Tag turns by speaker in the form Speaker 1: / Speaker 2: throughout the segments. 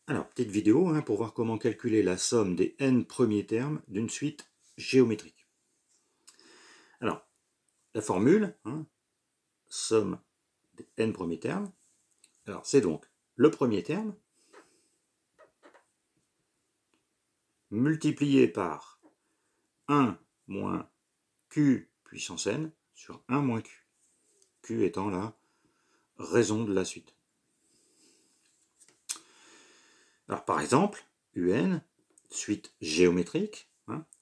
Speaker 1: Alors, petite vidéo pour voir comment calculer la somme des n premiers termes d'une suite géométrique. Alors, la formule, somme des n premiers termes, alors c'est donc le premier terme multiplié par 1 moins q puissance n sur 1 moins q. Q étant la raison de la suite. Alors par exemple, un, suite géométrique,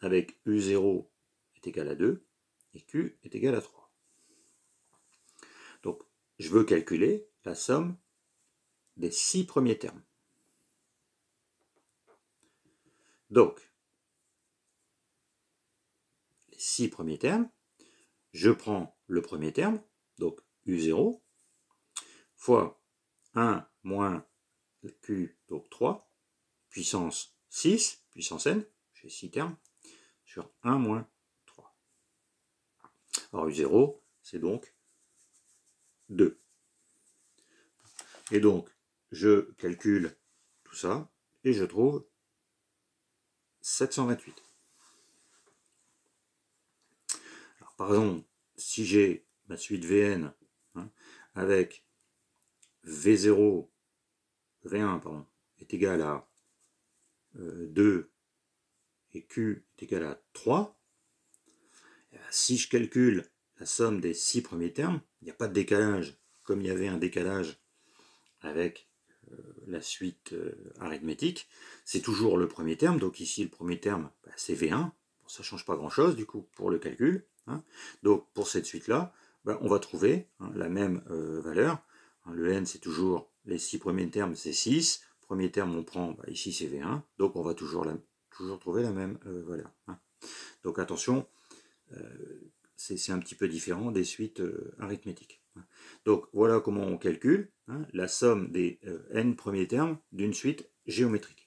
Speaker 1: avec u0 est égal à 2 et q est égal à 3. Donc je veux calculer la somme des 6 premiers termes. Donc, les 6 premiers termes, je prends le premier terme, donc u0, fois 1 moins q, donc 3, puissance 6, puissance n, j'ai 6 termes, sur 1 moins 3. Alors u0, c'est donc 2. Et donc, je calcule tout ça, et je trouve 728. Alors, par exemple, si j'ai ma suite Vn avec V0, V1 pardon, est égal à 2 et Q est égal à 3, si je calcule la somme des 6 premiers termes, il n'y a pas de décalage, comme il y avait un décalage avec la suite arithmétique, c'est toujours le premier terme, donc ici le premier terme c'est V1, bon, ça ne change pas grand chose du coup pour le calcul, donc pour cette suite là, on va trouver la même valeur, le n c'est toujours les 6 premiers termes c'est 6, premier terme on prend, ici c'est V1, donc on va toujours trouver la même valeur. Donc attention, c'est un petit peu différent des suites arithmétiques. Donc voilà comment on calcule la somme des n premiers termes d'une suite géométrique.